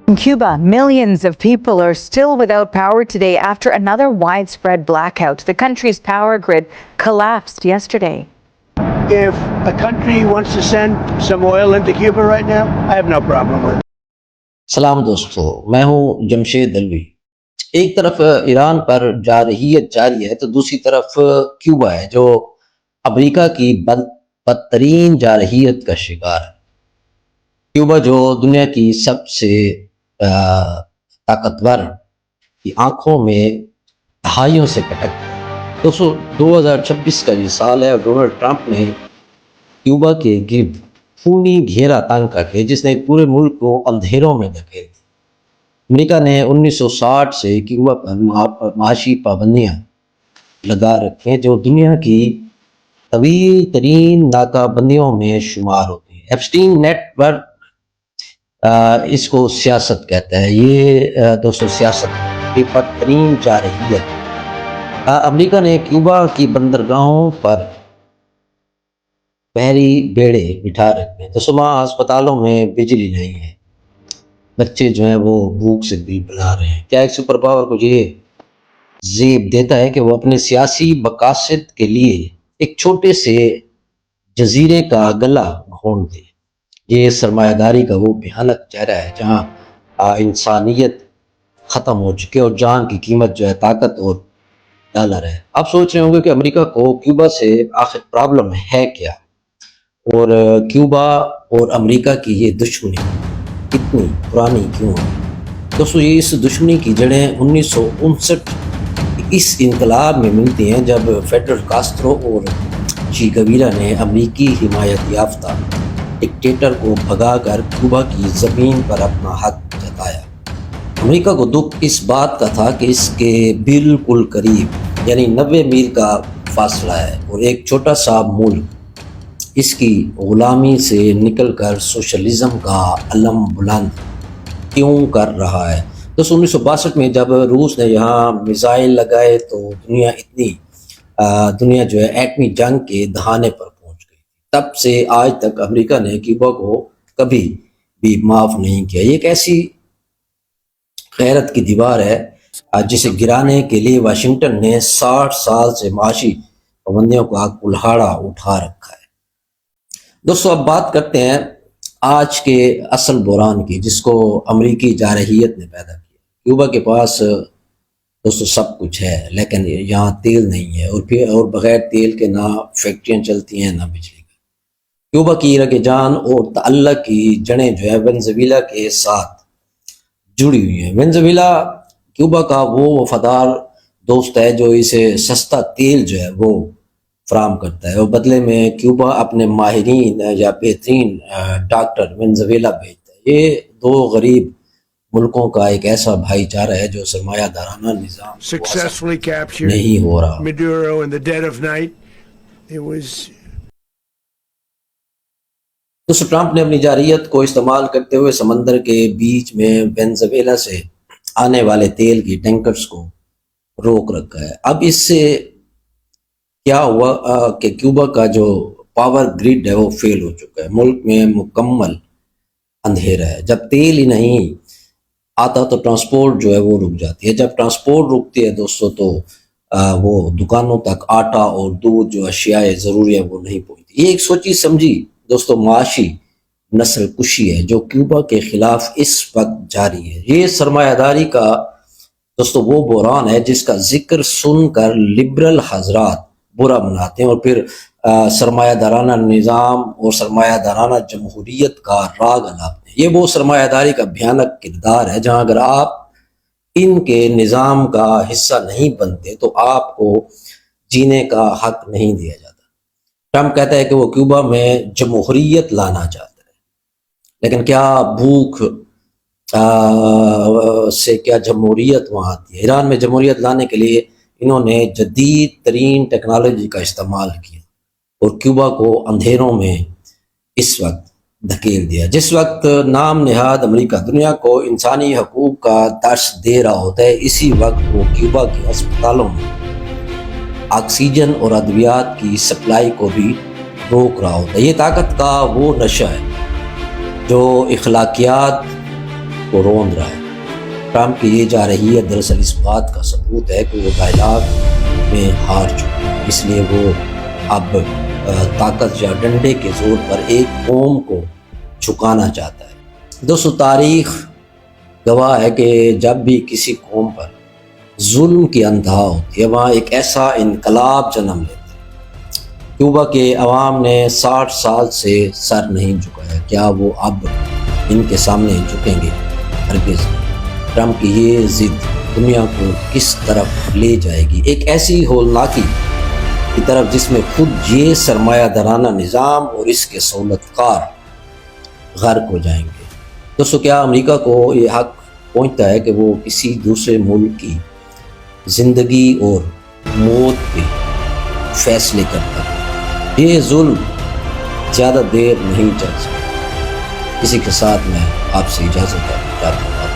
In Cuba, millions of people are still without power today after another widespread blackout. The country's power grid collapsed yesterday. If a country wants to send some oil into Cuba right now, I have no problem with it. سلام دوستو، میں ہوں جمشید دلوی۔ ایک طرف ایران پر جارحیت جاری ہے تو دوسری طرف کیوبا ہے جو امریکہ کی بدترین جارحیت کا شکار ہے۔ کیوبا جو دنیا کی سب سے طاقتور کی آنکھوں میں دہائیوں سے کٹک ہے۔ دوستو 2026 کا یہ سال ہے اور ڈونلڈ ٹرمپ نے کیوبا کے گرد خونی گھیرا تنگ کر کے جس نے پورے ملک کو اندھیروں میں دھکیل دی۔ امریکہ نے 1960 سے کیوبا پر معاشی پابندیاں لگا رکھیں جو دنیا کی طویل ترین ناکابندیوں میں شمار ہوتی ہیں۔ ایپسٹین نیٹ ورک اس کو سیاست کہتا ہے۔ یہ دوستو سیاست کی بدترین جارحیت۔ امریکہ نے کیوبا کی بندرگاہوں پر بحری بیڑے بٹھا رکھے ہیں تو وہاں ہسپتالوں میں بجلی نہیں ہے، بچے جو ہیں وہ بھوک سے بھی بلا رہے ہیں۔ کیا ایک سپر پاور کو یہ زیب دیتا ہے کہ وہ اپنے سیاسی مقاصد کے لیے ایک چھوٹے سے جزیرے کا گلا گھونٹ دے؟ یہ سرمایہ داری کا وہ بھیانک چہرہ ہے جہاں انسانیت ختم ہو چکی ہے اور جان کی قیمت جو ہے طاقت اور ڈالر ہے۔ آپ سوچ رہے ہوں گے کہ امریکہ کو کیوبا سے آخر پرابلم ہے کیا، اور کیوبا اور امریکہ کی یہ دشمنی اتنی پرانی کیوں ہے؟ دوستو یہ اس دشمنی کی جڑیں 1959 اس انقلاب میں ملتی ہیں جب فیڈرل کاسترو اور چی گویرا نے امریکی حمایت یافتہ ڈکٹیٹر کو بھگا کر کیوبا کی زمین پر اپنا حق جتایا۔ امریکہ کو دکھ اس بات کا تھا کہ اس کے بالکل قریب یعنی 90 میل کا فاصلہ ہے اور ایک چھوٹا سا ملک اس کی غلامی سے نکل کر سوشلزم کا علم بلند کیوں کر رہا ہے۔ تو 1962 میں جب روس نے یہاں میزائل لگائے تو دنیا جو ہے ایٹمی جنگ کے دہانے پر پہنچ گئی۔ تب سے آج تک امریکہ نے کیوبا کو کبھی بھی معاف نہیں کیا۔ یہ ایک ایسی غیرت کی دیوار ہے جسے گرانے کے لیے واشنگٹن نے 60 سال سے معاشی پابندیوں کا کلہاڑا اٹھا رکھا ہے۔ دوستو اب بات کرتے ہیں آج کے اصل بحران کی جس کو امریکی جارحیت نے پیدا کیا۔ کیوبا کے پاس دوستو سب کچھ ہے لیکن یہاں تیل نہیں ہے اور بغیر تیل کے نہ فیکٹریاں چلتی ہیں نہ بجلی کا۔ کیوبا کی رگ جان اور تعلق کی جڑیں جو ہے وینزویلا کے ساتھ جڑی ہوئی ہیں۔ وینزویلا کیوبا کا وہ وفادار دوست ہے جو اسے سستا تیل جو ہے وہ فراہم کرتا ہے اور بدلے میں کیوبا اپنے ماہرین یا بہترین ڈاکٹر وینزویلا بھیجتا ہے۔ یہ دو غریب ملکوں کا ایک ایسا بھائی چارہ ہے جو سرمایہ دارانہ نظام نہیں ہو رہا۔ تو ٹرمپ نے اپنی جارحیت کو استعمال کرتے ہوئے سمندر کے بیچ میں وینزویلا سے آنے والے تیل کی ٹینکرز کو روک رکھا ہے۔ اب اس سے کیا ہوا کہ کیوبا کا جو پاور گریڈ ہے وہ فیل ہو چکا ہے۔ ملک میں مکمل اندھیرا ہے۔ جب تیل ہی نہیں آتا تو ٹرانسپورٹ جو ہے وہ رک جاتی ہے۔ جب ٹرانسپورٹ رکتی ہے دوستو تو وہ دکانوں تک آٹا اور دودھ جو اشیاء ضروری ہے وہ نہیں پہنچتی۔ یہ ایک سوچی سمجھی دوستو معاشی نسل کشی ہے جو کیوبا کے خلاف اس وقت جاری ہے۔ یہ سرمایہ داری کا دوستو وہ بحران ہے جس کا ذکر سن کر لبرل حضرات برا مناتے ہیں اور پھر سرمایہ دارانہ نظام اور سرمایہ دارانہ جمہوریت کا راگ الاپتے ہیں۔ یہ وہ سرمایہ داری کا بھیانک کردار ہے جہاں اگر آپ ان کے نظام کا حصہ نہیں بنتے تو آپ کو جینے کا حق نہیں دیا جاتا۔ ٹرمپ کہتا ہے کہ وہ کیوبا میں جمہوریت لانا چاہتا ہے، لیکن کیا بھوک سے کیا جمہوریت وہاں آتی ہے؟ ایران میں جمہوریت لانے کے لیے انہوں نے جدید ترین ٹیکنالوجی کا استعمال کیا اور کیوبا کو اندھیروں میں اس وقت دھکیل دیا۔ جس وقت نام نہاد امریکہ دنیا کو انسانی حقوق کا درس دے رہا ہوتا ہے، اسی وقت وہ کیوبا کے اسپتالوں میں آکسیجن اور ادویات کی سپلائی کو بھی روک رہا ہوتا ہے۔ یہ طاقت کا وہ نشہ ہے جو اخلاقیات کو روند رہا ہے۔ ٹرمپ کی یہ جارحیت دراصل اس بات کا ثبوت ہے کہ وہ ڈائلاگ میں ہار چکے ہیں، اس لیے وہ اب طاقت یا ڈنڈے کے زور پر ایک قوم کو جھکانا چاہتا ہے۔ دوستو، تاریخ گواہ ہے کہ جب بھی کسی قوم پر ظلم کی انتہا ہوتی ہے وہاں ایک ایسا انقلاب جنم لیتا ہے۔ کیوبا کے عوام نے 60 سال سے سر نہیں جھکایا، کیا وہ اب ان کے سامنے جھکیں گے؟ ہرگز نہیں۔ ٹرمپ کی یہ ضد دنیا کو کس طرف لے جائے گی؟ ایک ایسی ہولناکی کی طرف جس میں خود یہ سرمایہ دارانہ نظام اور اس کے سہولت کار غرق ہو جائیں گے۔ دوستو، کیا امریکہ کو یہ حق پہنچتا ہے کہ وہ کسی دوسرے ملک کی زندگی اور موت کے فیصلے کرتا ہے؟ یہ ظلم زیادہ دیر نہیں چل سکتا۔ اسی کے ساتھ میں آپ سے اجازت چاہتا ہوں۔